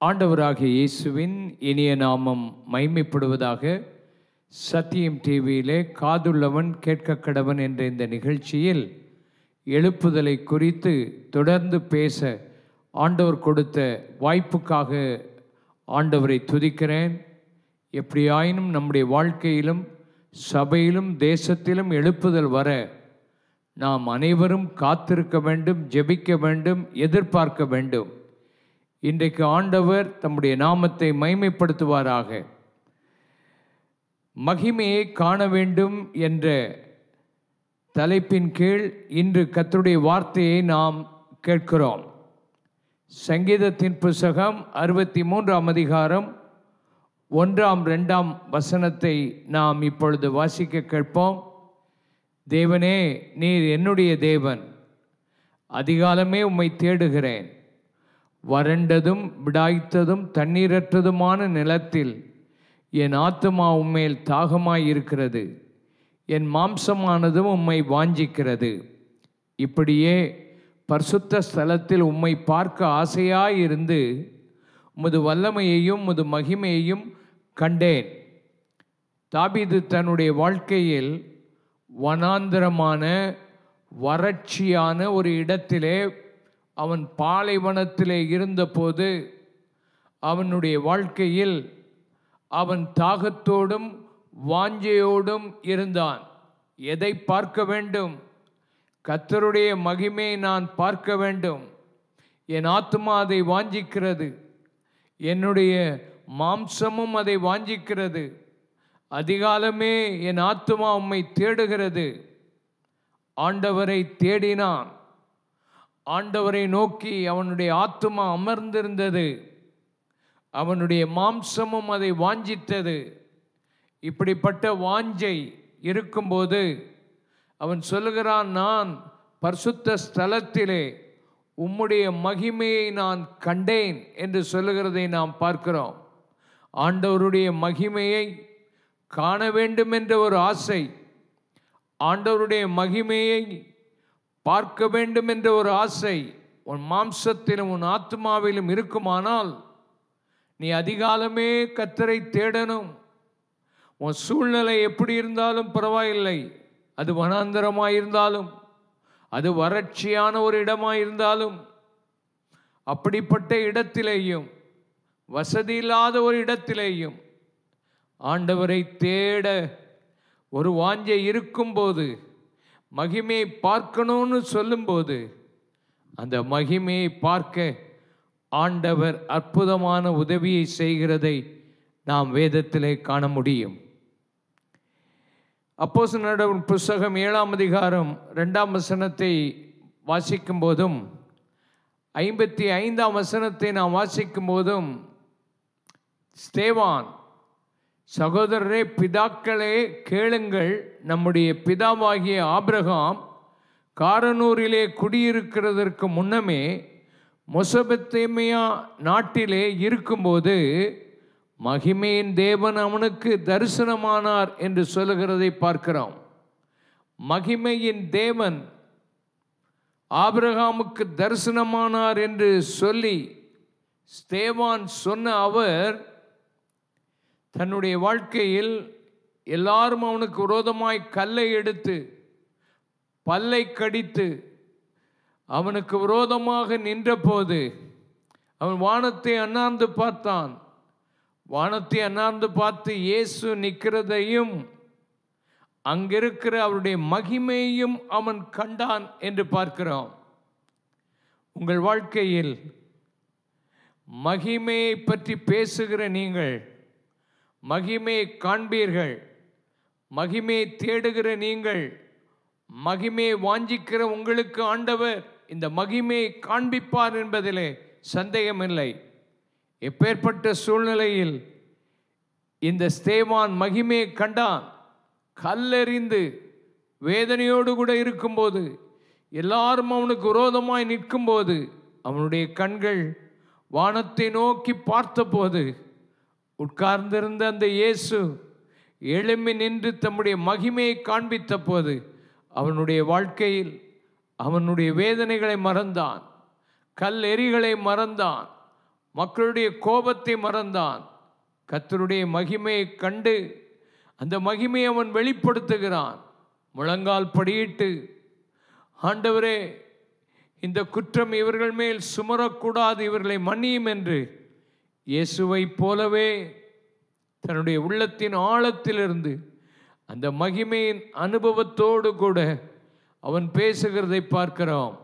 ஆண்டவராகிய இயேசுவின் இனிய நாமம் மகிமைப்படுவதாக. சத்தியம் டிவியிலே காதுள்ளவன் கேட்க கடவன் என்ற இந்த நிகழ்ச்சியில் எழுப்புதலை குறித்து தொடர்ந்து பேச ஆண்டவர் கொடுத்த வாய்ப்புக்காக ஆண்டவரை துதிக்கிறேன். எப்படியாயினும் நம்முடைய வாழ்க்கையிலும் சபையிலும் தேசத்திலும் எழுப்புதல் வர நாம் அனைவரும் காத்திருக்க வேண்டும், ஜெபிக்க வேண்டும், எதிர்பார்க்க வேண்டும். இன்றைக்கு ஆண்டவர் தம்முடைய நாமத்தை மகிமைப்படுத்துவாராக. மகிமையை காண வேண்டும் என்ற தலைப்பின் கீழ் இன்று கர்த்தருடைய வார்த்தையை நாம் கேட்கிறோம். சங்கீதத்தின் புத்தகம் 63ஆம் அதிகாரம் 1-2 வசனத்தை நாம் இப்பொழுது வாசிக்க கேட்போம். தேவனே, நீர் என்னுடைய தேவன், அதிகாலமே உம்மை தேடுகிறேன். வறண்டதும் விடாய்த்ததும் தண்ணீரற்றதுமான நிலத்தில் என் ஆத்துமா உம்மேல் தாகமாயிருக்கிறது, என் மாம்சமானதும் உம்மை வாஞ்சிக்கிறது. இப்படியே பரிசுத்த ஸ்தலத்தில் உம்மை பார்க்க ஆசையாயிருந்து உமது வல்லமையையும் உமது மகிமையையும் கண்டேன். தாவீது தன்னுடைய வாழ்க்கையில் வனாந்தரமான வறட்சியான ஒரு இடத்திலே, அவன் பாலைவனத்திலே இருந்தபோது அவனுடைய வாழ்க்கையில் அவன் தாகத்தோடும் வாஞ்சையோடும் இருந்தான். எதை பார்க்க வேண்டும்? கர்த்தருடைய மகிமையை நான் பார்க்க வேண்டும். என் ஆத்துமா அதை வாஞ்சிக்கிறது, என்னுடைய மாம்சமும் அதை வாஞ்சிக்கிறது. அதிகாலமே என் ஆத்துமா உம்மை தேடுகிறது. ஆண்டவரை தேடினான். ஆண்டவரை நோக்கி அவனுடைய ஆத்துமா அமர்ந்திருந்தது, அவனுடைய மாம்சமும் அதை வாஞ்சித்தது. இப்படிப்பட்ட வாஞ்சை இருக்கும்போது அவன் சொல்லுகிறான், நான் பரிசுத்த ஸ்தலத்திலே உம்முடைய மகிமையை நான் கண்டேன் என்று சொல்லுகிறதை நாம் பார்க்கிறோம். ஆண்டவருடைய மகிமையை காண வேண்டும் என்ற ஒரு ஆசை, ஆண்டவருடைய மகிமையை பார்க்க வேண்டும் என்ற ஒரு ஆசை உன் மாம்சத்திலும் உன் ஆத்மாவிலும் இருக்குமானால் நீ அதிகாலமே கர்த்தரை தேடணும். உன் சூழ்நிலை எப்படி இருந்தாலும் பரவாயில்லை, அது வனாந்தரமாயிருந்தாலும், அது வறட்சியான ஒரு இடமாயிருந்தாலும், அப்படிப்பட்ட இடத்திலேயும் வசதி இல்லாத ஒரு இடத்திலேயும் ஆண்டவரை தேட ஒரு வாஞ்சை இருக்கும்போது, மகிமையை பார்க்கணும்னு சொல்லும்போது, அந்த மகிமையை பார்க்க ஆண்டவர் அற்புதமான உதவியை செய்கிறதை நாம் வேதத்திலே காண முடியும். அப்போஸ்தலர் புத்தகம் 7ஆம் அதிகாரம் 2ஆம் வசனத்தை வாசிக்கும் போதும் 55ஆம் வசனத்தை நாம் வாசிக்கும் போதும், ஸ்தேவான், சகோதரரே, பிதாக்களே கேளுங்கள், நம்முடைய பிதாவாகிய ஆபிரகாம் காரனூரிலே குடியிருக்கிறதற்கு முன்னமே மெசொப்பொத்தேமியா நாட்டிலே இருக்கும்போது மகிமையின் தேவன் அவனுக்கு தரிசனமானார் என்று சொல்லுகிறதை பார்க்கிறோம். மகிமையின் தேவன் ஆபிரகாமுக்கு தரிசனமானார் என்று சொல்லி ஸ்தேவான் சொன்ன அவர் தன்னுடைய வாழ்க்கையில் எல்லாரும் அவனுக்கு விரோதமாய் கல்லை எடுத்து பல்லை கடித்து அவனுக்கு விரோதமாக நின்றபோது அவன் வானத்தை அண்ணாந்து பார்த்தான். வானத்தை அண்ணாந்து பார்த்து இயேசு நிற்கிறதையும் அங்கிருக்கிற அவருடைய மகிமையையும் அவன் கண்டான் என்று பார்க்கிறோம். உங்கள் வாழ்க்கையில் மகிமையை பற்றி பேசுகிற நீங்கள் மகிமையை காண்பீர்கள். மகிமையை தேடுகிற நீங்கள், மகிமையை வாஞ்சிக்கிற உங்களுக்கு ஆண்டவர் இந்த மகிமையை காண்பிப்பார் என்பதிலே சந்தேகமில்லை. எப்பேற்பட்ட சூழ்நிலையில் இந்த ஸ்தேவான் மகிமையை கண்டான். கல்லெறிந்து வேதனையோடு கூட இருக்கும்போது, எல்லாரும் அவனுக்கு விரோதமாய் நிற்கும்போது, அவனுடைய கண்கள் வானத்தை நோக்கி பார்த்தபோது, உட்கார்ந்திருந்த அந்த இயேசு எழும்பி நின்று தம்முடைய மகிமையை காண்பித்த போது அவனுடைய வாழ்க்கையில் அவனுடைய வேதனைகளை மறந்தான், கல் எரிகளை மறந்தான், மக்களுடைய கோபத்தை மறந்தான். கர்த்தருடைய மகிமையை கண்டு அந்த மகிமையை அவன் வெளிப்படுத்துகிறான். முழங்கால் படியிட்டு, ஆண்டவரே, இந்த குற்றம் இவர்கள் மேல் சுமரக்கூடாது, இவர்களை மன்னியும் என்று இயேசுவை போலவே தன்னுடைய உள்ளத்தின் ஆழத்திலிருந்து அந்த மகிமையின் அனுபவத்தோடு கூட அவன் பேசுகிறதை பார்க்கிறோம்.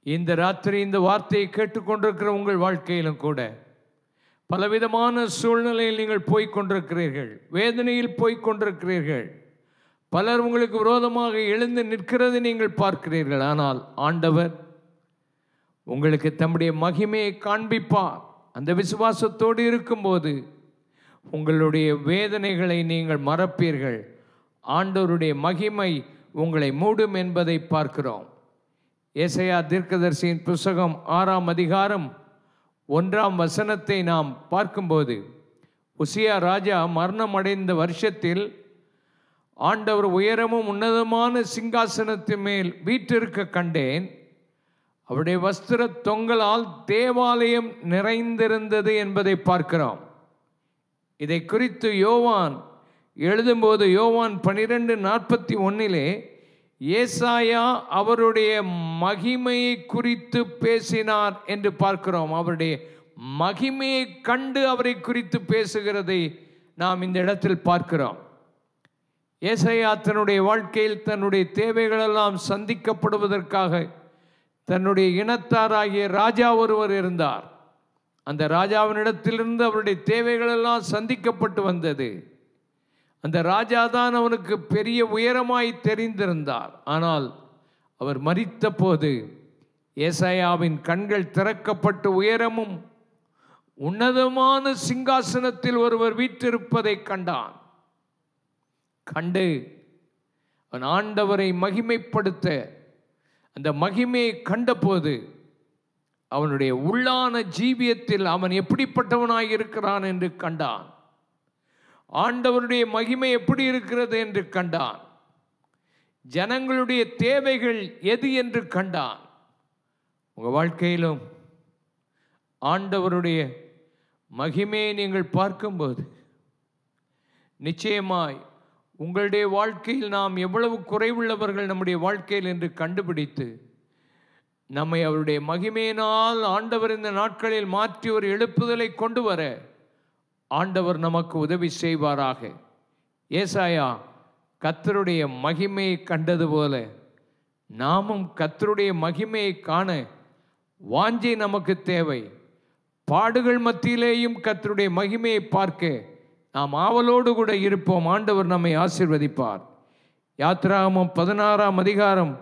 இந்த ராத்திரி இந்த வார்த்தையை கேட்டுக்கொண்டிருக்கிற உங்கள் வாழ்க்கையிலும் கூட பலவிதமான சூழ்நிலையில் நீங்கள் போய்கொண்டிருக்கிறீர்கள், வேதனையில் போய்கொண்டிருக்கிறீர்கள். பலர் உங்களுக்கு விரோதமாக எழுந்து நிற்கிறது நீங்கள் பார்க்கிறீர்கள். ஆனால் ஆண்டவர் உங்களுக்கு தம்முடைய மகிமையை காண்பிப்பார். அந்த விசுவாசத்தோடு இருக்கும்போது உங்களுடைய வேதனைகளை நீங்கள் மறப்பீர்கள். ஆண்டவருடைய மகிமை உங்களை மூடும் என்பதை பார்க்கிறோம். ஏசாயா தீர்க்கதரிசியின் புத்தகம் 6ஆம் அதிகாரம் 1ஆம் வசனத்தை நாம் பார்க்கும்போது, உசியா ராஜா மரணம் அடைந்த வருஷத்தில் ஆண்டவர் உயரமும் உன்னதமான சிங்காசனத்தின் மேல் வீற்றிருக்க கண்டேன். அவருடைய வஸ்திர தொங்கலால் தேவாலயம் நிறைந்திருந்தது என்பதை பார்க்கிறோம். இதை குறித்து யோவான் எழுதும்போது யோவான் 12:41 ஏசாயா அவருடைய மகிமையை குறித்து பேசினார் என்று பார்க்கிறோம். அவருடைய மகிமையை கண்டு அவரை குறித்து பேசுகிறதை நாம் இந்த இடத்தில் பார்க்கிறோம். ஏசாயா தன்னுடைய வாழ்க்கையில் தன்னுடைய தேவைகளெல்லாம் சந்திக்கப்படுவதற்காக தன்னுடைய இனத்தாராகிய ராஜா ஒருவர் இருந்தார். அந்த ராஜாவினிடத்திலிருந்து அவருடைய தேவைகளெல்லாம் சந்திக்கப்பட்டு வந்தது. அந்த ராஜா தான் அவனுக்கு பெரிய உயரமாய் தெரிந்திருந்தார். ஆனால் அவர் மரித்த போது ஏசாயாவின் கண்கள் திறக்கப்பட்டு உயரமும் உன்னதமான சிங்காசனத்தில் ஒருவர் வீற்றிருப்பதை கண்டான். கண்டு அவன் ஆண்டவரை மகிமைப்படுத்த அந்த மகிமையை கண்டபோது அவனுடைய உள்ளான ஜீவியத்தில் அவன் எப்படிப்பட்டவனாய் இருக்கிறான் என்று கண்டான். ஆண்டவருடைய மகிமை எப்படி இருக்கிறது என்று கண்டான். ஜனங்களுடைய தேவைகள் எது என்று கண்டான். உங்கள் வாழ்க்கையிலும் ஆண்டவருடைய மகிமையை நீங்கள் பார்க்கும்போது நிச்சயமாய் உங்களுடைய வாழ்க்கையில் நாம் எவ்வளவு குறைவுள்ளவர்கள் நம்முடைய வாழ்க்கையில் என்று கண்டுபிடித்து நம்மை அவருடைய மகிமையினால் ஆண்டவர் இந்த நாட்களில் மாற்றி ஒரு எழுப்புதலை கொண்டு வர ஆண்டவர் நமக்கு உதவி செய்வாராக. ஏசாயா கர்த்தருடைய மகிமையை கண்டது போல நாமும் கர்த்தருடைய மகிமையை காண வாஞ்சை நமக்கு தேவை. பாடுகள் மத்தியிலேயும் கர்த்தருடைய மகிமையை பார்க்க நாம் ஆவலோடு கூட இருப்போம். ஆண்டவர் நம்மை ஆசீர்வதிப்பார். யாத்திராகமம் 16ஆம் அதிகாரம்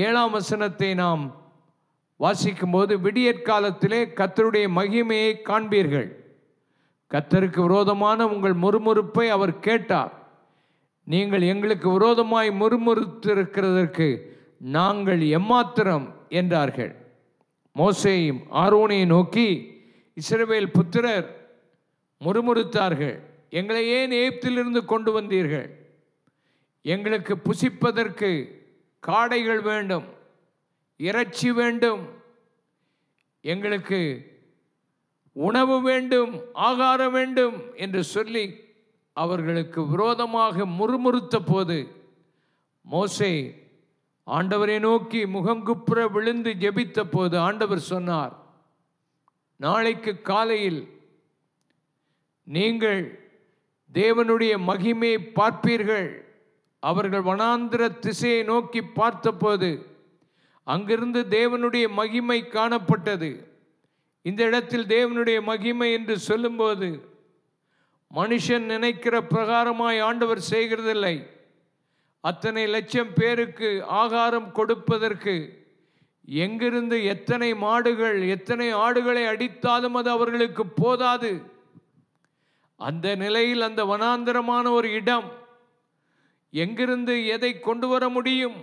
7ஆம் வசனத்தை நாம் வாசிக்கும்போது, விடியற்காலத்திலே கர்த்தருடைய மகிமையை காண்பீர்கள். கர்த்தருக்கு விரோதமான உங்கள் முறுமுறுப்பை அவர் கேட்டார். நீங்கள் எங்களுக்கு விரோதமாய் முறுமுறுத்திருக்கிறதற்கு நாங்கள் எம்மாத்திரம் என்றார்கள். மோசேயும் ஆரோனையும் நோக்கி, இஸ்ரவேல் புத்திரர் முறுமுறுத்தார்கள், எங்களை ஏன் எகிப்திலிருந்து கொண்டு வந்தீர்கள்? எங்களுக்கு புசிப்பதற்கு காடைகள் வேண்டும், இறைச்சி வேண்டும், எங்களுக்கு உணவு வேண்டும், ஆகாரம் வேண்டும் என்று சொல்லி அவர்களுக்கு விரோதமாக முறுமுறுத்த போது மோசே ஆண்டவரை நோக்கி முகங்குப்புற விழுந்து ஜெபித்த போது ஆண்டவர் சொன்னார், நாளைக்கு காலையில் நீங்கள் தேவனுடைய மகிமையை பார்ப்பீர்கள். அவர்கள் வனாந்திர திசையை நோக்கி பார்த்தபோது அங்கிருந்து தேவனுடைய மகிமை காணப்பட்டது. இந்த இடத்தில் தேவனுடைய மகிமை என்று சொல்லும்போது மனுஷன் நினைக்கிற பிரகாரமாய் ஆண்டவர் செய்கிறதில்லை. அத்தனை லட்சம் பேருக்கு ஆகாரம் கொடுப்பதற்கு எங்கிருந்து எத்தனை மாடுகள் எத்தனை ஆடுகளை அடித்தாலும் அது அவர்களுக்கு போதாது. அந்த நிலையில் அந்த வனாந்தரமான ஒரு இடம் எங்கிருந்து எதை கொண்டு வர முடியும்?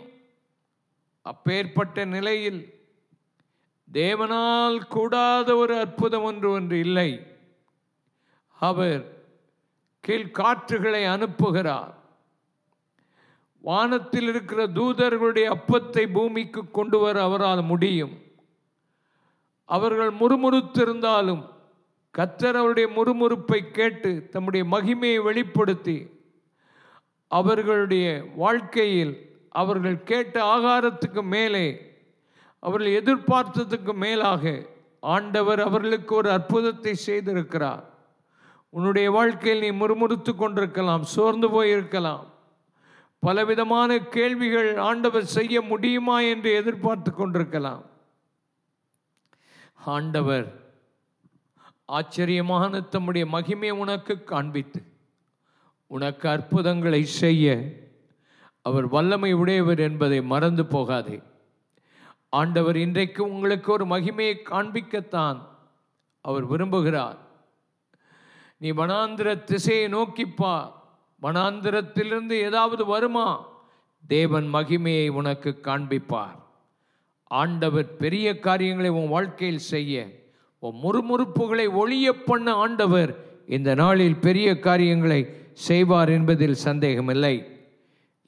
அப்பேற்பட்ட நிலையில் தேவனால் கூடாத ஒரு அற்புதம் ஒன்று இல்லை. அவர் கீழ்காற்றுகளை அனுப்புகிறார். வானத்தில் இருக்கிற தூதர்களுடைய அப்பத்தை பூமிக்கு கொண்டு வர அவரால் முடியும். அவர்கள் முறுமுறுத்திருந்தாலும் கர்த்தர் அவருடைய முறுமுறுப்பை கேட்டு தம்முடைய மகிமையை வெளிப்படுத்தி அவர்களுடைய வாழ்க்கையில் அவர்கள் கேட்ட ஆகாரத்துக்கு மேலே அவர்கள் எதிர்பார்த்ததுக்கு மேலாக ஆண்டவர் அவர்களுக்கு ஒரு அற்புதத்தை செய்திருக்கிறார். உன்னுடைய வாழ்க்கையில் நீ முறுமுறுத்து கொண்டிருக்கலாம், சோர்ந்து போயிருக்கலாம், பலவிதமான கேள்விகள் ஆண்டவர் செய்ய முடியுமா என்று எதிர்பார்த்து கொண்டிருக்கலாம். ஆண்டவர் ஆச்சரியமான தம்முடைய மகிமையை உனக்கு காண்பித்து உனக்கு அற்புதங்களை செய்ய அவர் வல்லமை உடையவர் என்பதை மறந்து போகாதே. ஆண்டவர் இன்றைக்கு உங்களுக்கு ஒரு மகிமையை காண்பிக்கத்தான் அவர் விரும்புகிறார். நீ வனாந்திர திசையை நோக்கிப்பார், வனாந்திரத்திலிருந்து ஏதாவது வருமா? தேவன் மகிமையை உனக்கு காண்பிப்பார். ஆண்டவர் பெரிய காரியங்களை உன் வாழ்க்கையில் செய்ய, உன் முறுமுறுப்புகளை ஒழிய பண்ண ஆண்டவர் இந்த நாளில் பெரிய காரியங்களை செய்வார் என்பதில் சந்தேகமில்லை.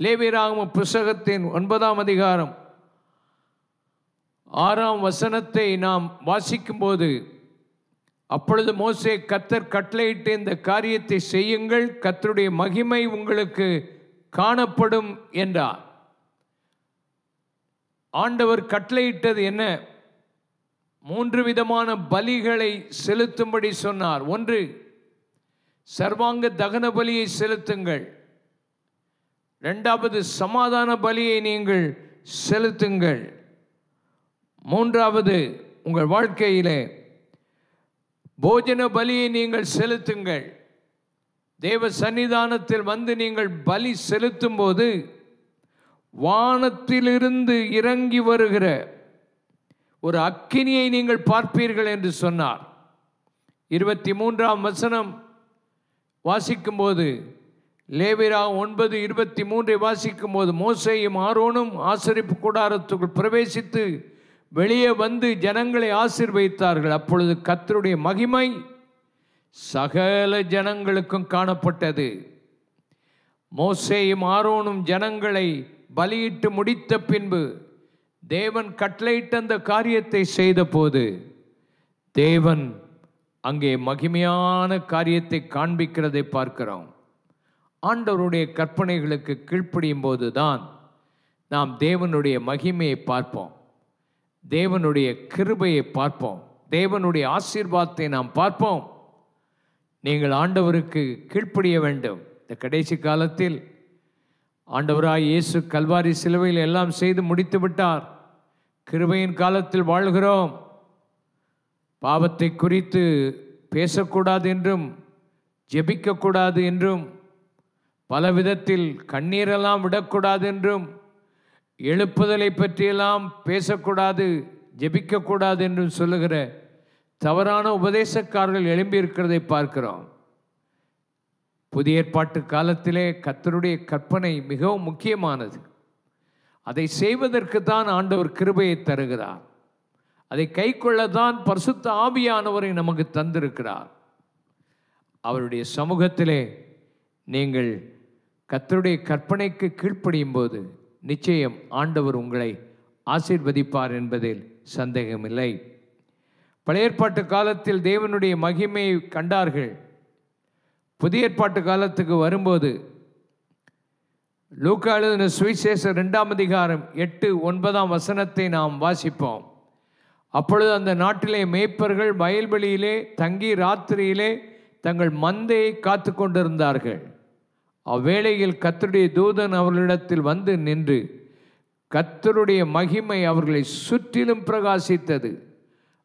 லேவியராகம புத்தகத்தின் 9ஆம் அதிகாரம் 6ஆம் வசனத்தை நாம் வாசிக்கும் போது, அப்பொழுது மோசே, கர்த்தர் கட்டளையிட்டு இந்த காரியத்தை செய்யுங்கள், கர்த்தருடைய மகிமை உங்களுக்கு காணப்படும் என்றார். ஆண்டவர் கட்டளையிட்டது என்ன? 3 விதமான பலிகளை செலுத்தும்படி சொன்னார். 1, சர்வாங்க தகன பலியை செலுத்துங்கள். 2வது, சமாதான பலியை நீங்கள் செலுத்துங்கள். 3வது, உங்கள் வாழ்க்கையிலே போஜன பலியை நீங்கள் செலுத்துங்கள். தேவ சன்னிதானத்தில் வந்து நீங்கள் பலி செலுத்தும் போது வானத்திலிருந்து இறங்கி வருகிற ஒரு அக்கினியை நீங்கள் பார்ப்பீர்கள் என்று சொன்னார். 23ஆம் வசனம் வாசிக்கும் போது, லேவியராகமம் 9:23 வாசிக்கும் போது, மோசேயும் ஆரோனும் ஆசரிப்பு கூடாரத்துக்குள் பிரவேசித்து வெளியே வந்து ஜனங்களை ஆசீர்வதித்தார்கள். அப்பொழுது கர்த்தருடைய மகிமை சகல ஜனங்களுக்கும் காணப்பட்டது. மோசேயும் ஆரோனும் ஜனங்களை பலியிட்டு முடித்த பின்பு தேவன் கட்டளையிட்ட அந்த காரியத்தை செய்த போது தேவன் அங்கே மகிமையான காரியத்தை காண்பிக்கிறதை பார்க்கிறோம். ஆண்டவருடைய கற்பனைகளுக்கு கீழ்ப்படியும் போதுதான் நாம் தேவனுடைய மகிமையை பார்ப்போம், தேவனுடைய கிருபையை பார்ப்போம், தேவனுடைய ஆசீர்வாதத்தை நாம் பார்ப்போம். நீங்கள் ஆண்டவருக்கு கீழ்ப்படிய வேண்டும். இந்த கடைசி காலத்தில் ஆண்டவராய் இயேசு கல்வாரி சிலுவையில் எல்லாம் செய்து முடித்து விட்டார். கிருபையின் காலத்தில் வாழ்கிறோம். பாவத்தை குறித்து பேசக்கூடாது என்றும் ஜெபிக்கக்கூடாது என்றும் பல விதத்தில் கண்ணீரெல்லாம் விடக்கூடாது என்றும் எழுப்புதலை பற்றியெல்லாம் பேசக்கூடாது, ஜெபிக்கக்கூடாது என்றும் சொல்லுகிற தவறான உபதேசக்காரர்கள் எழும்பியிருக்கிறதை பார்க்கிறோம். புதிய ஏற்பாட்டு காலத்திலே கர்த்தருடைய கற்பனை மிகவும் முக்கியமானது. அதை செய்வதற்கு தான் ஆண்டவர் கிருபையை தருகிறார். அதை கை கொள்ளத்தான் பரிசுத்த ஆவியானவரை நமக்கு தந்திருக்கிறார். அவருடைய சமூகத்திலே நீங்கள் கர்த்தருடைய கற்பனைக்கு கீழ்ப்படியும் போது நிச்சயம் ஆண்டவர் உங்களை ஆசீர்வதிப்பார் என்பதில் சந்தேகமில்லை. பழைய ஏற்பாட்டு காலத்தில் தேவனுடைய மகிமையை கண்டார்கள். புதிய ஏற்பாட்டு காலத்துக்கு வரும்போது லூக்கா எழுதின சுவிசேஷம் 2ஆம் அதிகாரம் 8-9 வசனத்தை நாம் வாசிப்போம். அப்பொழுது அந்த நாட்டிலே மேய்ப்பர்கள் வயல்வெளியிலே தங்கி ராத்திரியிலே தங்கள் மந்தையை காத்து கொண்டிருந்தார்கள். அவ்வேளையில் கர்த்தருடைய தூதன் அவர்களிடத்தில் வந்து நின்று கர்த்தருடைய மகிமை அவர்களை சுற்றிலும் பிரகாசித்தது.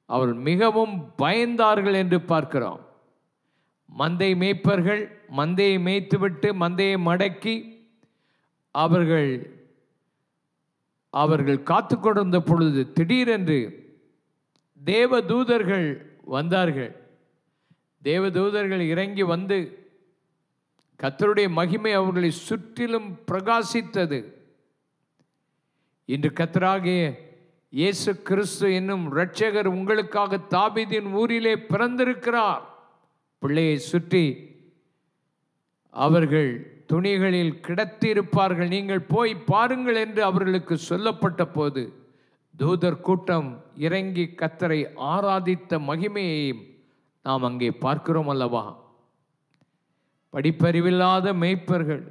அவர்கள் மிகவும் பயந்தார்கள் என்று பார்க்கிறோம். மந்தை மேய்ப்பர்கள் மந்தையை மேய்த்துவிட்டு மந்தையை மடக்கி அவர்கள் காத்து கொண்டிருந்த பொழுது திடீரென்று தேவதூதர்கள் வந்தார்கள். தேவதூதர்கள் இறங்கி வந்து கர்த்தருடைய மகிமை அவர்களை சுற்றிலும் பிரகாசித்தது. இன்று கர்த்தராகிய இயேசு கிறிஸ்து என்னும் இரட்சகர் உங்களுக்காக தாவீதின் ஊரிலே பிறந்திருக்கிறார். பிள்ளையை சுற்றி அவர்கள் துணிகளில் கிடத்தியிருப்பார்கள், நீங்கள் போய் பாருங்கள் என்று அவர்களுக்கு சொல்லப்பட்ட போது தூதர் கூட்டம் இறங்கி கர்த்தரை ஆராதித்த மகிமையையும் நாம் அங்கே பார்க்கிறோம் அல்லவா? படிப்பறிவில்லாத மேய்ப்பர்கள்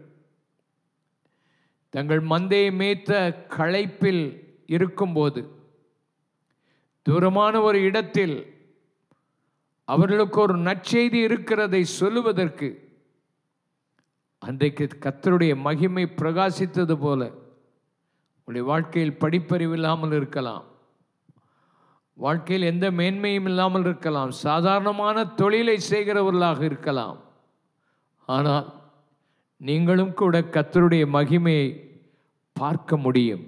தங்கள் மந்தையை மேய்த்த களைப்பில் இருக்கும்போது தூரமான ஒரு இடத்தில் அவர்களுக்கு ஒரு நற்செய்தி இருக்கிறதை சொல்லுவதற்கு அன்றைக்கு கர்த்தருடைய மகிமை பிரகாசித்தது போல உங்களுடைய வாழ்க்கையில் படிப்பறிவில்லாமல் இருக்கலாம், வாழ்க்கையில் எந்த மேன்மையும் இல்லாமல் இருக்கலாம், சாதாரணமான தொழிலை செய்கிறவர்களாக இருக்கலாம். ஆனால் நீங்களும் கூட கர்த்தருடைய மகிமையை பார்க்க முடியும்.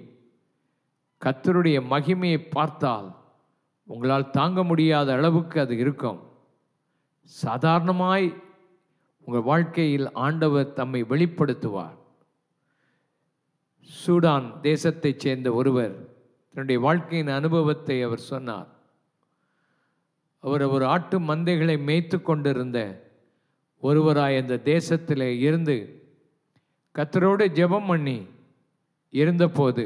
கர்த்தருடைய மகிமையை பார்த்தால் உங்களால் தாங்க முடியாத அளவுக்கு அது இருக்கும். சாதாரணமாய் உங்கள் வாழ்க்கையில் ஆண்டவர் தம்மை வெளிப்படுத்துவார். சூடான் தேசத்தைச் சேர்ந்த ஒருவர் தன்னுடைய வாழ்க்கையின் அனுபவத்தை அவர் சொன்னார். அவர் ஒரு ஆட்டு மந்தைகளை மேய்த்து கொண்டிருந்த ஒருவராய் அந்த தேசத்தில் இருந்து கர்த்தரோடு ஜெபம் பண்ணி இருந்தபோது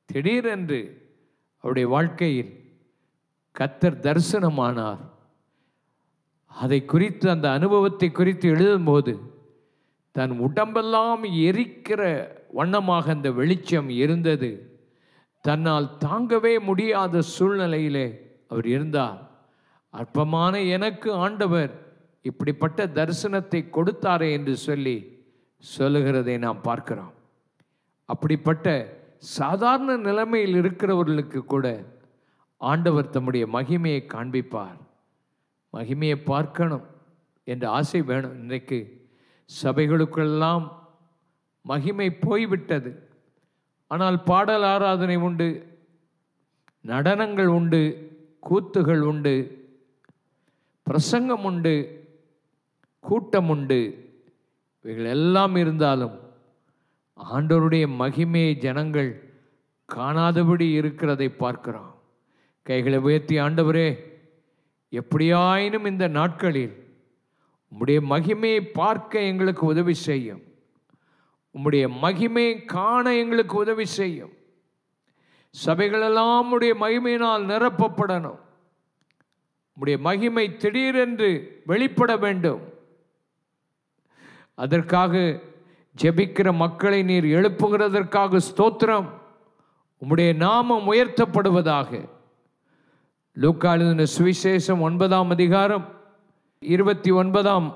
திடீரென்று அவருடைய வாழ்க்கையில் கர்த்தர் தரிசனமானார். அதை குறித்து, அந்த அனுபவத்தை குறித்து எழுதும்போது தன் உடம்பெல்லாம் எரிக்கிற வண்ணமாக அந்த வெளிச்சம் இருந்தது. தன்னால் தாங்கவே முடியாத சூழ்நிலையிலே அவர் இருந்தார். அற்பமான எனக்கு ஆண்டவர் இப்படிப்பட்ட தரிசனத்தை கொடுத்தாரே என்று சொல்லுகிறதை நாம் பார்க்கிறோம். அப்படிப்பட்ட சாதாரண நிலைமையில் இருக்கிறவர்களுக்கு கூட ஆண்டவர் தம்முடைய மகிமையை காண்பிப்பார். மகிமையை பார்க்கணும் என்ற ஆசை வேணும். இன்றைக்கு சபைகளுக்கெல்லாம் மகிமை போய்விட்டது. ஆனால் பாடல் ஆராதனை உண்டு, நடனங்கள் உண்டு, கூத்துகள் உண்டு, பிரசங்கம் உண்டு, கூட்டம் உண்டு. இவைகள் எல்லாம் இருந்தாலும் ஆண்டவருடைய மகிமையை ஜனங்கள் காணாதபடி இருக்கிறதை பார்க்கிறோம். கைகளை உயர்த்தி, ஆண்டவரே, எப்படியாயினும் இந்த நாட்களில் உம்முடைய மகிமையை பார்க்க எங்களுக்கு உதவி செய்யும், உம்முடைய மகிமையை காண எங்களுக்கு உதவி செய்யும். சபைகளெல்லாம் உம்முடைய மகிமையினால் நிரப்பப்படணும். உம்முடைய மகிமை திடீரென்று வெளிப்பட வேண்டும். அதற்காக ஜெபிக்கிற மக்களை நீர் எழுப்புகிறதற்காக ஸ்தோத்திரம். உம்முடைய நாமம் உயர்த்தப்படுவதாக. லூக்கா எழுதின சுவிசேஷம் 9ஆம் அதிகாரம் 29ஆம்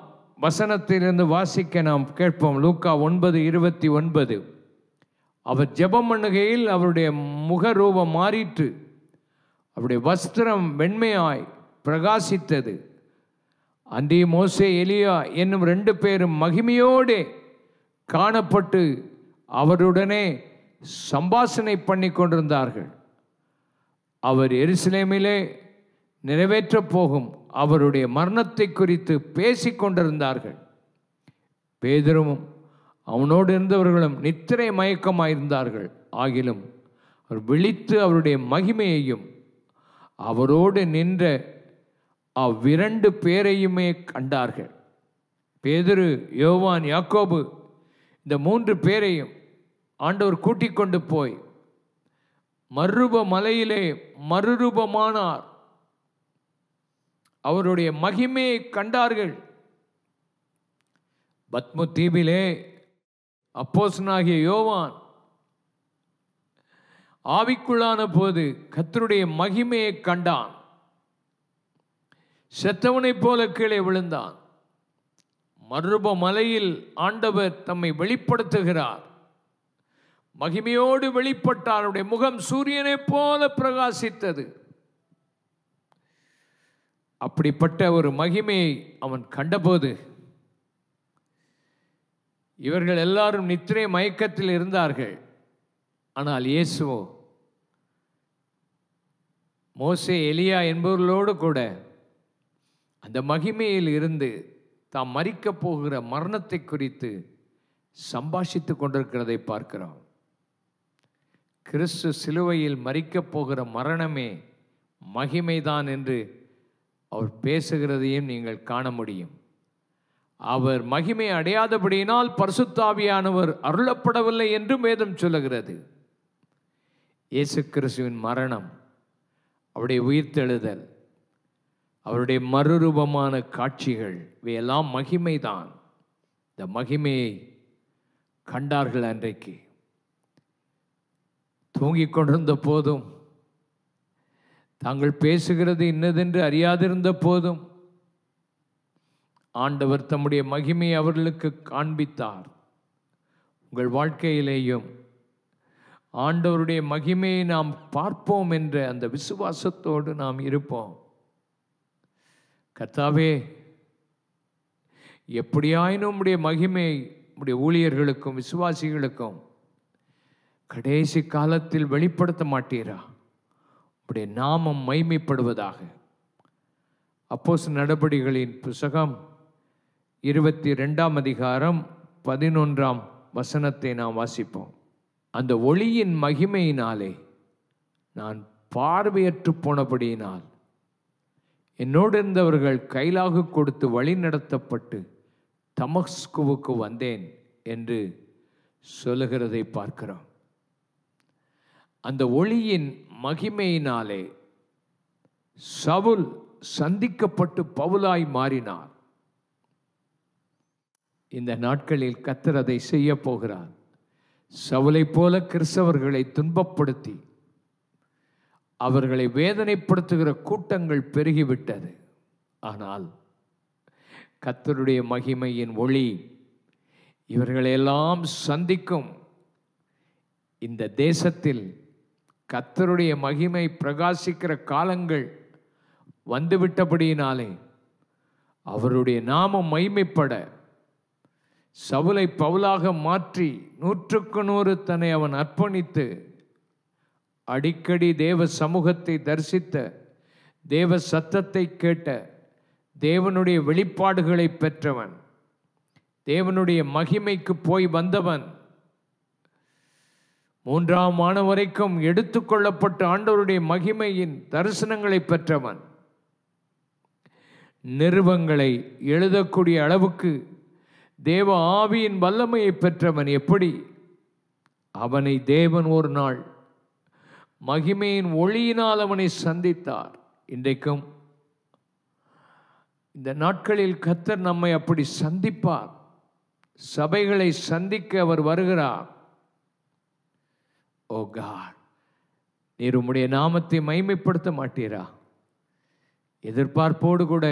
வசனத்திலிருந்து வாசிக்க நாம் கேட்போம். லூக்கா 9:29. அவர் ஜெபம் பண்ணுகையில் அவருடைய முகரூபம் மாறிற்று, அவருடைய வஸ்திரம் வெண்மையாய் பிரகாசித்தது. அன்றி மோசே எலியா என்னும் 2 பேரும் மகிமையோடு காணப்பட்டு அவருடனே சம்பாஷணை பண்ணி கொண்டிருந்தார்கள். அவர் எருசலேமிலே நிறைவேற்றப் போகும் அவருடைய மரணத்தை குறித்து பேசிக் கொண்டிருந்தார்கள். பேதுருவும் அவனோடு இருந்தவர்களும் நித்திரை மயக்கமாயிருந்தார்கள். ஆகிலும் அவர் விழித்து அவருடைய மகிமையையும் அவரோடு நின்ற அவ்விரண்டு பேரையுமே கண்டார்கள். பேதுரு, யோவான், யாக்கோபு, இந்த 3 பேரையும் ஆண்டவர் கூட்டிக் கொண்டு போய் மறுரூப மலையிலே மறுரூபமானார். அவருடைய மகிமையை கண்டார்கள். பத்மு தீவிலே அப்போஸ்தலனாகிய யோவான் ஆவிக்குள்ளான போது கர்த்தருடைய மகிமையை கண்டான். செத்தவனைப் போல கீழே விழுந்தான். மறுரூப மலையில் ஆண்டவர் தம்மை வெளிப்படுத்துகிறார். மகிமையோடு வெளிப்பட்டார். அவருடைய முகம் சூரியனைப் போல பிரகாசித்தது. அப்படிப்பட்ட ஒரு மகிமையை அவன் கண்டபோது இவர்கள் எல்லாரும் நித்திரை மயக்கத்தில் இருந்தார்கள். ஆனால் இயேசுவோ மோசே, எலியா என்பவர்களோடு கூட அந்த மகிமையில் இருந்து தாம் மரிக்கப் போகிற மரணத்தை குறித்து சம்பாஷித்து கொண்டிருக்கிறதை பார்க்கிறோம். கிறிஸ்து சிலுவையில் மரிக்கப் போகிற மரணமே மகிமைதான் என்று அவர் பேசுகிறதையும் நீங்கள் காண முடியும். அவர் மகிமை அடையாதபடியினால் பரிசுத்த ஆவியானவர் அருளப்படவில்லை என்று வேதம் சொல்லுகிறது. இயேசு கிறிஸ்துவின் மரணம், அவருடைய உயிர்த்தெழுதல், அவருடைய மறுரூபமான காட்சிகள், இவையெல்லாம் மகிமைதான். இந்த மகிமையை கண்டார்கள். அன்றைக்கு தூங்கிக் கொண்டிருந்த போதும், தாங்கள் பேசுகிறது இன்னதென்று அறியாதிருந்த போதும் ஆண்டவர் தம்முடைய மகிமையை அவர்களுக்கு காண்பித்தார். உங்கள் வாழ்க்கையிலேயும் ஆண்டவருடைய மகிமையை நாம் பார்ப்போம் என்ற அந்த விசுவாசத்தோடு நாம் இருப்போம். கர்த்தாவே, எப்படியாயினும் உம்முடைய மகிமை உம்முடைய ஊழியர்களுக்கும் விசுவாசிகளுக்கும் கடைசி காலத்தில் வெளிப்படுத்த மாட்டீரா? உம்முடைய நாமம் மகிமைப்படுவதாக. அப்போஸ்தலர் நடபடிகளின் புத்தகம் 22ஆம் அதிகாரம் 11ஆம் வசனத்தை நாம் வாசிப்போம். அந்த ஒளியின் மகிமையினாலே நான் பார்வையற்று போனபடியினால் என்னோடு இருந்தவர்கள் கைலாகு கொடுத்து வழி நடத்தப்பட்டு தமஸ்குவுக்கு வந்தேன் என்று சொல்லுகிறதை பார்க்கிறோம். அந்த ஒளியின் மகிமையினாலே சவுல் சந்திக்கப்பட்டு பவுலாய் மாறினார். இந்த நாட்களில் கர்த்தர் அதை செய்ய போகிறார். சவுலை போல கிறிஸ்தவர்களை துன்பப்படுத்தி அவர்களை வேதனைப்படுத்துகிற கூட்டங்கள் பெருகிவிட்டது. ஆனால் கர்த்தருடைய மகிமையின் ஒளி இவர்களெல்லாம் சந்திக்கும். இந்த தேசத்தில் கர்த்தருடைய மகிமை பிரகாசிக்கிற காலங்கள் வந்துவிட்டபடியினாலே அவருடைய நாமம் மகிமைப்பட சவுலை பவுலாக மாற்றி 100க்கு 100 தன்னை அவன் அர்ப்பணித்து அடிக்கடி தேவ சமூகத்தை தரிசித்த, தேவ சத்தத்தை கேட்ட, தேவனுடைய வெளிப்பாடுகளை பெற்றவன், தேவனுடைய மகிமைக்கு போய் வந்தவன், 3ஆம் வானம் வரைக்கும் எடுத்துக்கொள்ளப்பட்ட ஆண்டவருடைய மகிமையின் தரிசனங்களை பெற்றவன், நிருபங்களை எழுதக்கூடிய அளவுக்கு தேவ ஆவியின் வல்லமையை பெற்றவன். எப்படி அவனை தேவன் ஒரு நாள் மகிமையின் ஒளியினால் அவனை சந்தித்தார். இன்றைக்கும் இந்த நாட்களில் கர்த்தர் நம்மை அப்படி சந்திப்பார். சபைகளை சந்திக்க அவர் வருகிறார். ஓ காட், நீர் உம்முடைய நாமத்தை மகிமைப்படுத்த மாட்டீரா? எதிர்பார்ப்போடு கூட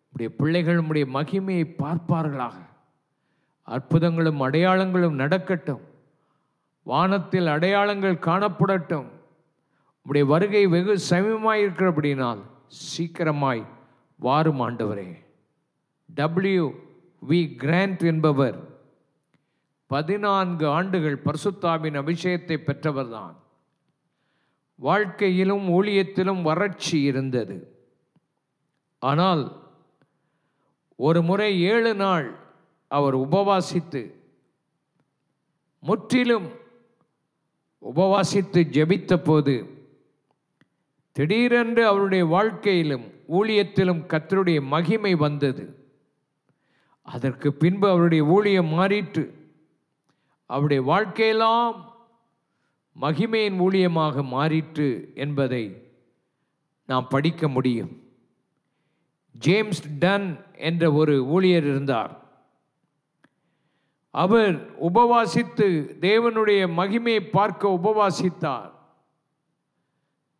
உம்முடைய பிள்ளைகள் உம்முடைய மகிமையை பார்ப்பார்களாக. அற்புதங்களும் அடையாளங்களும் நடக்கட்டும். வானத்தில் அடையாளங்கள் காணப்படட்டும். உம்முடைய வருகை வெகு சமீபமாயிருக்கிறபடினால் சீக்கிரமாய் வாரும் ஆண்டவரே. W.V. கிராண்ட் என்பவர் 14 ஆண்டுகள் பரிசுத்தாவின் அபிஷேகத்தை பெற்றவர்தான். வாழ்க்கையிலும் ஊழியத்திலும் வறட்சி இருந்தது. ஆனால் ஒரு முறை 7 நாள் அவர் உபவாசித்து, முற்றிலும் உபவாசித்து ஜெபித்த போது திடீரென்று அவருடைய வாழ்க்கையிலும் ஊழியத்திலும் கர்த்தருடைய மகிமை வந்தது. அதற்கு பின்பு அவருடைய ஊழியம் மாறிற்று. அவருடைய வாழ்க்கையெல்லாம் மகிமையின் ஊழியமாக மாறிற்று என்பதை நாம் படிக்க முடியும். ஜேம்ஸ் டன் என்ற ஒரு ஊழியர் இருந்தார். அவர் உபவாசித்து தேவனுடைய மகிமையை பார்க்க உபவாசித்தார்.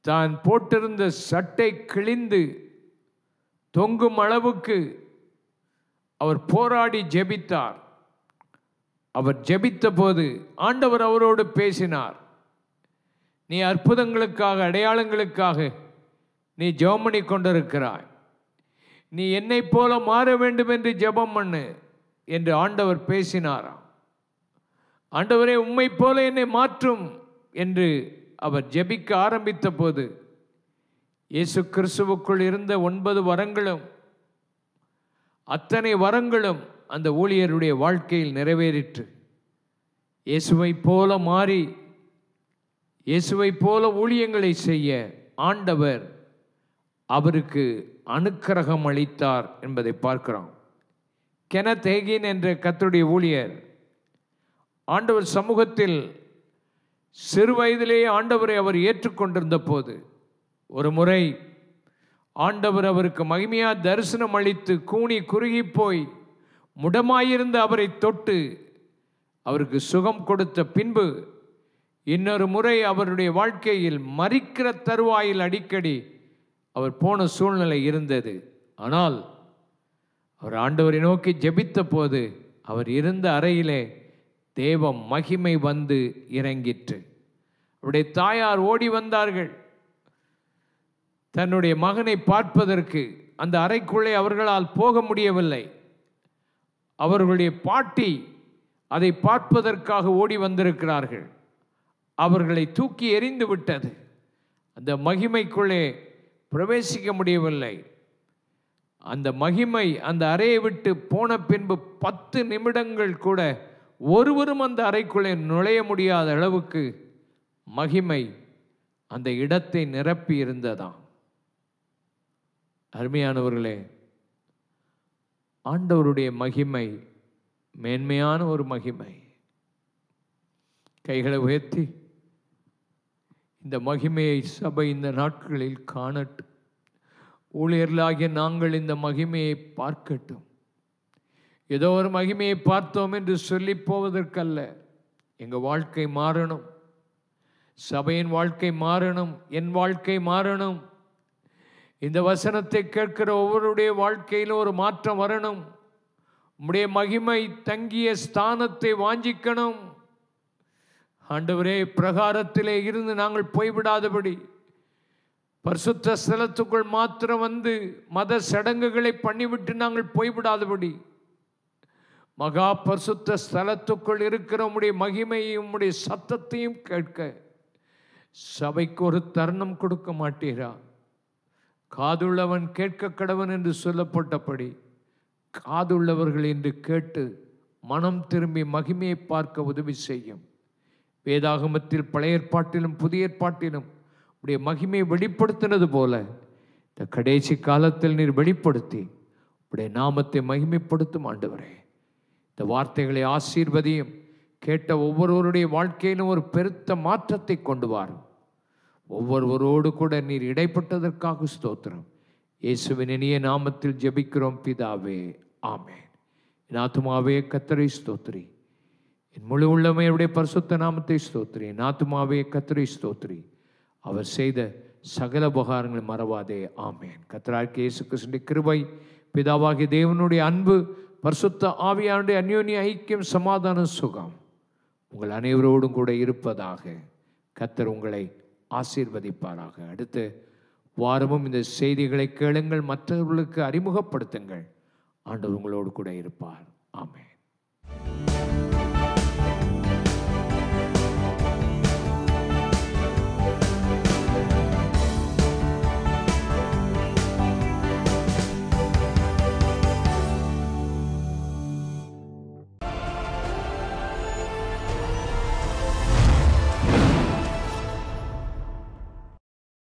தான் போட்டிருந்த சட்டை கிழிந்து தொங்கும் அளவுக்கு அவர் போராடி ஜெபித்தார். அவர் ஜெபித்த போது ஆண்டவர் அவரோடு பேசினார். நீ அற்புதங்களுக்காக, அடையாளங்களுக்காக நீ ஜெபம் பண்ணி கொண்டிருக்கிறாய். நீ என்னை போல மாற வேண்டும் என்று ஜெபம் பண்ணு என்று ஆண்டவர் பேசினாராம். ஆண்டவரே, உம்மை போல என்னை மாற்றும் என்று அவர் ஜெபிக்க ஆரம்பித்த போது இயேசு கிறிஸ்துவுக்குள் இருந்த 9 வரங்களும், அத்தனை வரங்களும் அந்த ஊழியருடைய வாழ்க்கையில் நிறைவேறிற்று. இயேசுவை போல மாறி, இயேசுவை போல ஊழியங்களை செய்ய ஆண்டவர் அவருக்கு அனுக்கிரகம் அளித்தார் என்பதை பார்க்கிறோம். கெனத் ஹேகின் என்ற கர்த்தருடைய ஊழியர் ஆண்டவர் சமூகத்தில் சிறு வயதிலேயே ஆண்டவரை அவர் ஏற்றுக்கொண்டிருந்த போது ஒரு முறை ஆண்டவர் அவருக்கு மகிமையா தரிசனம் அளித்து கூனி குறுகி போய் முடமாயிருந்த அவரை தொட்டு அவருக்கு சுகம் கொடுத்த பின்பு இன்னொரு முறை அவருடைய வாழ்க்கையில் மரிக்கிற தருவாயில் அடிக்கடி அவர் போன சூழ்நிலை இருந்தது. ஆனால் அவர் ஆண்டவரை நோக்கி ஜெபித்த போது அவர் இருந்த அறையிலே தேவ மகிமை வந்து இறங்கிற்று. அவருடைய தாயார் ஓடி வந்தார்கள் தன்னுடைய மகனை பார்ப்பதற்கு. அந்த அறைக்குள்ளே அவர்களால் போக முடியவில்லை. அவர்களுடைய பாட்டி அதை பார்ப்பதற்காக ஓடி வந்திருக்கிறார்கள். அவர்களை தூக்கி எறிந்து விட்டது. அந்த மகிமைக்குள்ளே பிரவேசிக்க முடியவில்லை. அந்த மகிமை அந்த அறையை விட்டு போன பின்பு 10 நிமிடங்கள் கூட ஒருவரும் அந்த அறைக்குள்ளே நுழைய முடியாத அளவுக்கு மகிமை அந்த இடத்தை நிரப்பி இருந்ததாம். அருமையானவர்களே, ஆண்டவருடைய மகிமை மேன்மையான ஒரு மகிமை. கைகளை உயர்த்தி இந்த மகிமையை சபை இந்த நாட்களில் காணட்டும். ஊழியர்களாகிய நாங்கள் இந்த மகிமையை பார்க்கட்டும். ஏதோ ஒரு மகிமையை பார்த்தோம் என்று சொல்லி போவதற்கல்ல. எங்கள் வாழ்க்கை மாறணும், சபையின் வாழ்க்கை மாறணும், என் வாழ்க்கை மாறணும். இந்த வசனத்தை கேட்கிற ஒவ்வொருடைய வாழ்க்கையிலும் ஒரு மாற்றம் வரணும். உம்முடைய மகிமை தங்கிய ஸ்தானத்தை வாஞ்சிக்கணும். ஆண்டவரே, பிரகாரத்திலே இருந்து நாங்கள் போய்விடாதபடி, பரிசுத்த ஸ்தலத்துக்குள் மாத்திரம் வந்து மத சடங்குகளை பண்ணிவிட்டு நாங்கள் போய்விடாதபடி, மகா பரிசுத்த ஸ்தலத்துக்குள் இருக்கிற உம்முடைய மகிமையும் உம்முடைய சத்தத்தையும் கேட்க சபைக்கு ஒரு தருணம் கொடுக்க மாட்டீரா? காதுள்ளவன் கேட்க கடவன் என்று சொல்லப்பட்டபடி காதுள்ளவர்கள் என்று கேட்டு மனம் திரும்பி மகிமையை பார்க்க உதவி செய்யும். வேதாகமத்தில் பழைய ஏற்பாட்டிலும் புதிய ஏற்பாட்டிலும் உடைய மகிமையை வெளிப்படுத்தினது போல இந்த கடைசி காலத்தில் நீர் வெளிப்படுத்தி உடைய நாமத்தை மகிமைப்படுத்தும் ஆண்டவரே. இந்த வார்த்தைகளை ஆசீர்வதியும். கேட்ட ஒவ்வொருவருடைய வாழ்க்கையிலும் ஒரு பெருத்த மாற்றத்தை கொண்டு வாரும். ஒவ்வொருவரோடு கூட நீர் இடைப்பட்டதற்காக ஸ்தோத்திரம். இயேசுவின் இனிய நாமத்தில் ஜெபிக்கிறோம் பிதாவே, ஆமென். என் ஆத்துமாவே கர்த்தரை ஸ்தோத்திரி, என் முழு உள்ளமையுடைய பரிசுத்த நாமத்தை ஸ்தோத்திரி. என் ஆத்துமாவே கர்த்தரை ஸ்தோத்திரி, அவர் செய்த சகல உபகாரங்களை மறவாதே, ஆமென். கர்த்தராகிய இயேசு கிறிஸ்துவின் கிருபை, பிதாவாகிய தேவனுடைய அன்பு, பரிசுத்த ஆவியானுடைய அந்யோன்ய ஐக்கியம், சமாதான சுகம் உங்கள் அனைவரோடும் கூட இருப்பதாக. கர்த்தர் உங்களை ஆசீர்வதிப்பாராக. அடுத்த வாரமும் இந்த செய்திகளை கேளுங்கள், மற்றவர்களுக்கு அறிமுகப்படுத்துங்கள். ஆண்டவர் உங்களோடு கூட இருப்பார். ஆமென்.